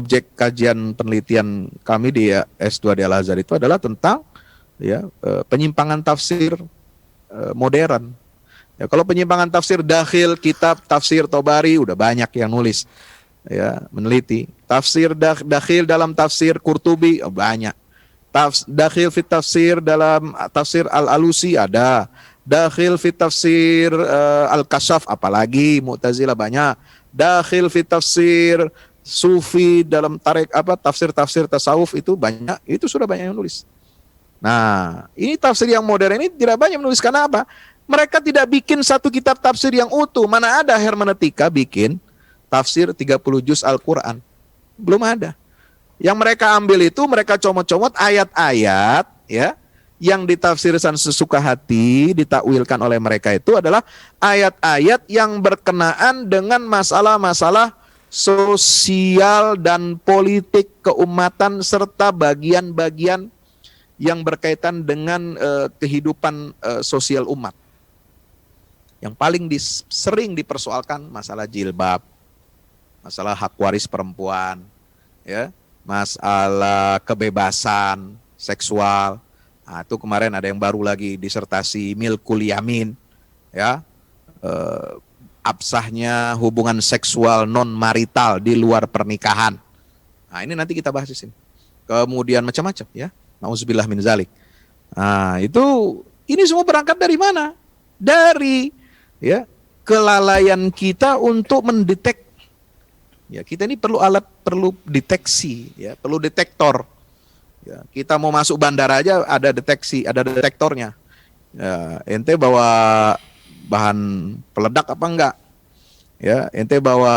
objek kajian penelitian kami di S2 di Al-Azhar itu adalah tentang penyimpangan tafsir modern. Ya, kalau penyimpangan tafsir dakhil, kitab tafsir Tobari udah banyak yang nulis, meneliti. Tafsir dakhil dalam tafsir Qurtubi banyak. Dakhil fit tafsir dalam tafsir Al-Alusi ada. Dakhil fit tafsir Al-Kashaf apalagi Mu'tazilah banyak. Dakhil fit tafsir Sufi dalam tafsir-tafsir tasawuf itu banyak. Itu sudah banyak yang nulis. Nah, ini tafsir yang modern ini tidak banyak menulis. Karena apa? Mereka tidak bikin satu kitab tafsir yang utuh. Mana ada hermeneutika bikin tafsir 30 juz Al-Quran. Belum ada. Yang mereka ambil itu, mereka comot-comot ayat-ayat yang ditafsirkan sesuka hati, ditakwilkan oleh mereka itu adalah ayat-ayat yang berkenaan dengan masalah-masalah sosial dan politik keumatan serta bagian-bagian yang berkaitan dengan kehidupan sosial umat. Yang paling sering dipersoalkan masalah jilbab, masalah hak waris perempuan, masalah kebebasan seksual. Nah, itu kemarin ada yang baru lagi disertasi Milkul Yamin, absahnya hubungan seksual non marital di luar pernikahan. Nah, ini nanti kita bahas di sini. Kemudian macam-macam Nauzubillah min zalik. Nah, ini semua berangkat dari mana? Dari kelalaian kita untuk mendetek. Kita ini perlu deteksi, perlu detektor. Kita mau masuk bandara aja ada deteksi, ada detektornya. Ente bawa bahan peledak apa enggak? Ente bawa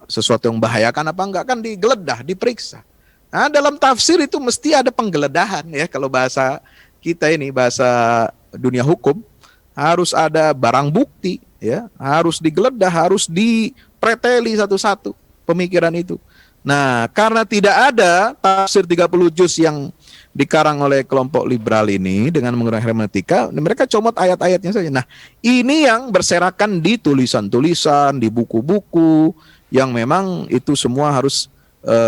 sesuatu yang membahayakan apa enggak? Kan digeledah, diperiksa. Nah, dalam tafsir itu mesti ada penggeledahan kalau bahasa kita ini, bahasa dunia hukum, harus ada barang bukti, harus digeledah, harus dipreteli satu-satu pemikiran itu. Nah, karena tidak ada tafsir 30 juz yang dikarang oleh kelompok liberal ini dengan menggunakan hermeneutika, mereka comot ayat-ayatnya saja. Nah, ini yang berserakan di tulisan-tulisan, di buku-buku, yang memang itu semua harus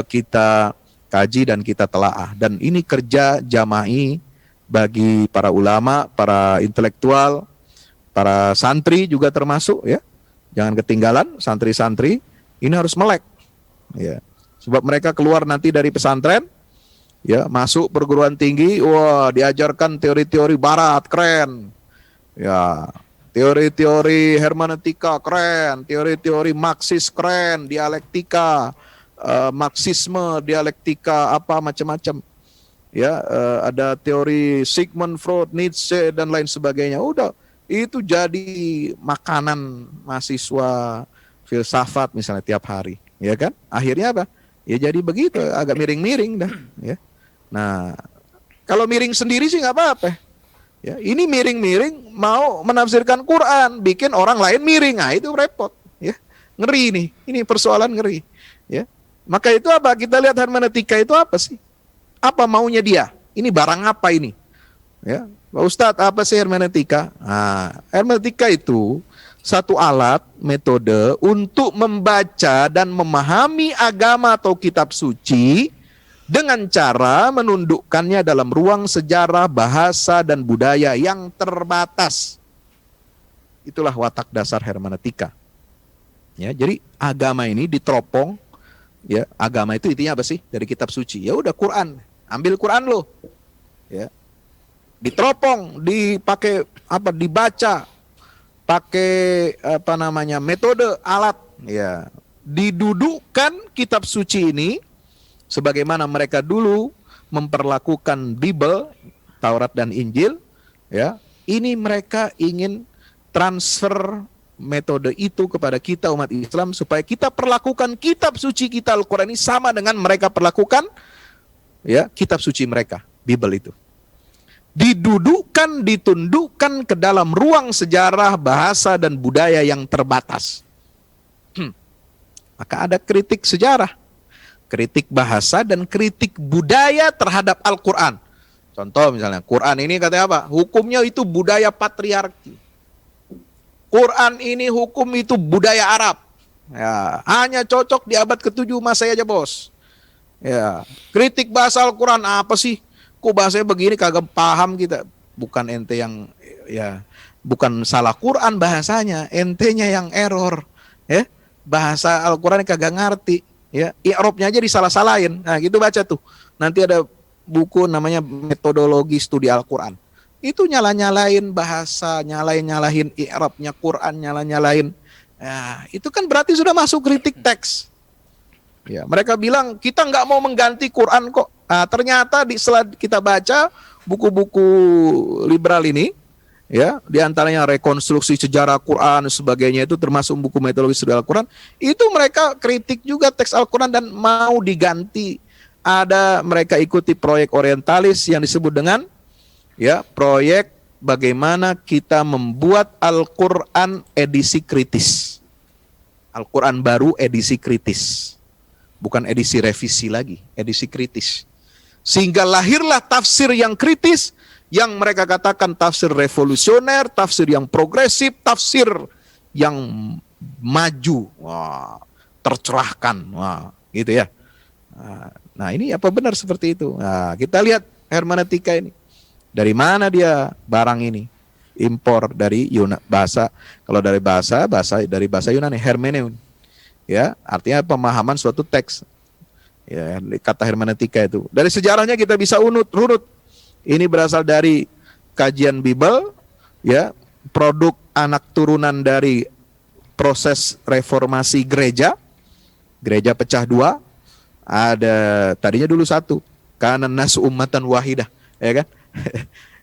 kita kaji dan kita telaah. Dan ini kerja jama'i bagi para ulama, para intelektual, para santri juga termasuk Jangan ketinggalan santri-santri ini harus melek. Sebab mereka keluar nanti dari pesantren, masuk perguruan tinggi, diajarkan teori-teori barat, keren. Teori-teori hermeneutika keren, teori-teori Marxis keren, dialektika, Marxisme, dialektika apa macam-macam. Ada teori Sigmund Freud, Nietzsche dan lain sebagainya. Udah, itu jadi makanan mahasiswa filsafat misalnya tiap hari, kan? Akhirnya apa? Jadi begitu, agak miring-miring dah, Nah, kalau miring sendiri sih nggak apa-apa. Ini miring-miring mau menafsirkan Quran, bikin orang lain miring, itu repot, Ngeri nih, ini persoalan ngeri, Maka itu apa? Kita lihat hermeneutika itu apa sih? Apa maunya dia? Ini barang apa ini? Pak Ustadz, apa sih hermeneutika? Nah, hermeneutika itu satu alat, metode untuk membaca dan memahami agama atau kitab suci dengan cara menundukkannya dalam ruang sejarah, bahasa, dan budaya yang terbatas. Itulah watak dasar hermeneutika. Jadi agama ini diteropong, agama itu intinya apa sih? Dari kitab suci. Ya udah Quran, ambil Quran lo. Diteropong, dipakai dibaca, pakai metode alat, didudukkan kitab suci ini sebagaimana mereka dulu memperlakukan Bible, Taurat dan Injil, ini mereka ingin transfer metode itu kepada kita umat Islam supaya kita perlakukan kitab suci kita Al-Quran ini sama dengan mereka perlakukan kitab suci mereka, Bible itu. Didudukkan, ditundukkan ke dalam ruang sejarah, bahasa, dan budaya yang terbatas. Maka ada kritik sejarah, kritik bahasa, dan kritik budaya terhadap Al-Quran. Contoh misalnya, Quran ini katanya apa? Hukumnya itu budaya patriarki. Quran ini hukum itu budaya Arab. Hanya cocok di abad ke-7 Masehi aja bos. Ya, kritik bahasa Al-Quran apa sih? Kok bahasanya begini kagak paham kita? Bukan ente yang ya, bukan salah Quran bahasanya, entenya yang error. Ya, bahasa Al-Quran kagak ngerti. Ya, i'rabnya aja disalah-salahin. Nah, gitu baca tuh. Nanti ada buku namanya metodologi studi Al-Quran. Itu nyala-nyalain bahasa, nyalain-nyalahin i'rabnya Quran, nyala-nyalain. Nah, itu kan berarti sudah masuk kritik teks. Ya, mereka bilang kita nggak mau mengganti Quran kok. Nah, ternyata setelah kita baca buku-buku liberal ini, ya, diantaranya rekonstruksi sejarah Quran dan sebagainya, itu termasuk buku metodologi studi Al-Quran, itu mereka kritik juga teks Al-Quran dan mau diganti. Ada mereka ikuti proyek orientalis yang disebut dengan ya proyek bagaimana kita membuat Al-Quran edisi kritis. Al-Quran baru edisi kritis. Bukan edisi revisi lagi, edisi kritis. Sehingga lahirlah tafsir yang kritis, yang mereka katakan tafsir revolusioner, tafsir yang progresif, tafsir yang maju, wah, tercerahkan, wah, gitu ya. Nah, ini apa benar seperti itu? Nah, kita lihat hermeneutika ini. Dari mana dia barang ini? Impor dari bahasa, kalau dari bahasa dari bahasa Yunani, hermeneun. Ya, artinya pemahaman suatu teks. Ya, kata hermeneutika itu. Dari sejarahnya kita bisa runut. Ini berasal dari kajian Bible, ya, produk anak turunan dari proses reformasi gereja. Gereja pecah dua. Ada tadinya dulu satu. Kana nasu ummatan wahidah, ya kan?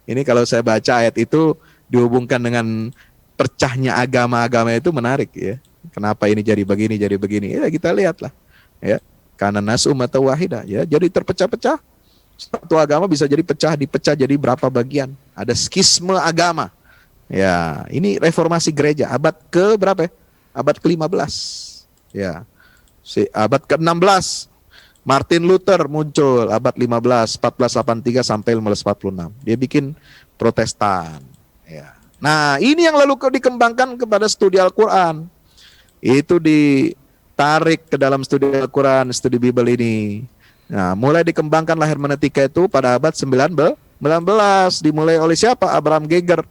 Ini kalau saya baca ayat itu dihubungkan dengan pecahnya agama-agama itu menarik, ya. Kenapa ini jadi begini, ya kita lihatlah, ya. Karena nas ummatan wahidah, ya, jadi terpecah-pecah. Satu agama bisa jadi dipecah jadi berapa bagian. Ada skisme agama. Ya, ini reformasi gereja abad ke berapa ya? Abad ke-15. Ya. Abad ke-16 Martin Luther muncul abad 15, 1483 sampai 1546. Dia bikin Protestan, ya. Nah, ini yang lalu dikembangkan kepada studi Al-Quran. Itu ditarik ke dalam studi Al-Quran, studi Bible ini. Nah, mulai dikembangkanlah hermeneutika itu pada abad 19, dimulai oleh siapa? Abraham Geiger,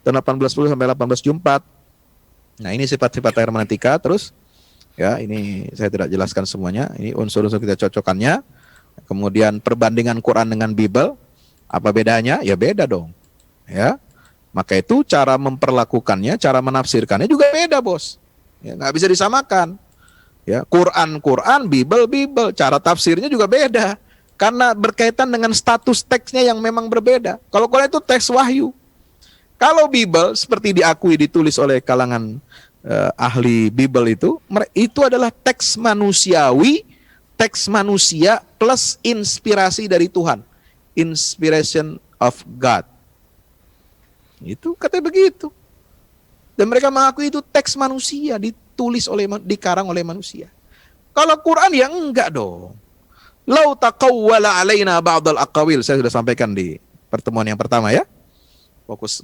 tahun 1810 sampai 1874. Nah, ini sifat-sifat hermeneutika. Terus, ya, ini saya tidak jelaskan semuanya. Ini unsur-unsur kita cocokkannya. Kemudian perbandingan Quran dengan Bible, apa bedanya? Ya beda dong. Ya, maka itu cara memperlakukannya, cara menafsirkannya juga beda, bos. Ya, nggak bisa disamakan. Ya, Quran, Bible, cara tafsirnya juga beda. Karena berkaitan dengan status teksnya yang memang berbeda. Kalau Quran itu teks wahyu. Kalau Bible seperti diakui ditulis oleh kalangan ahli Bible itu adalah teks manusiawi, teks manusia plus inspirasi dari Tuhan. Inspiration of God. Itu katanya begitu. Dan mereka mengakui itu teks manusia, dikarang oleh manusia. Kalau Quran ya enggak dong. Lau taqawwala alaina ba'dal aqawil. Saya sudah sampaikan di pertemuan yang pertama, ya. Fokus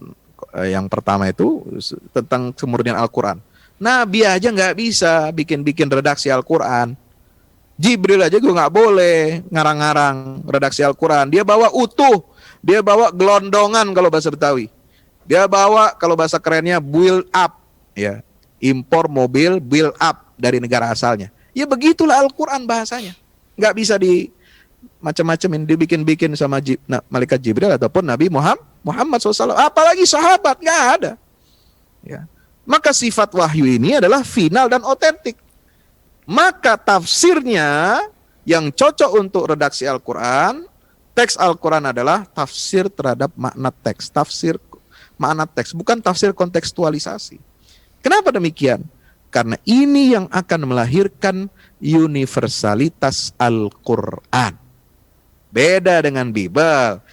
yang pertama itu tentang kemurnian Al-Quran. Nabi aja nggak bisa bikin redaksi Al-Quran. Jibril aja gue nggak boleh ngarang-ngarang redaksi Al-Quran. Dia bawa utuh, dia bawa gelondongan kalau bahasa Betawi. Dia bawa kalau bahasa kerennya build up, ya, impor mobil build up dari negara asalnya. Ya begitulah Al-Quran bahasanya. Nggak bisa macam-macamin, dibikin-bikin sama malaikat Jibril ataupun Nabi Muhammad SAW. Apalagi sahabat, nggak ada. Ya. Maka sifat wahyu ini adalah final dan otentik. Maka tafsirnya yang cocok untuk redaksi Al-Quran, teks Al-Quran adalah tafsir terhadap makna teks, tafsir makna teks, bukan tafsir kontekstualisasi. Kenapa demikian? Karena ini yang akan melahirkan universalitas Al-Quran. Beda dengan Bible.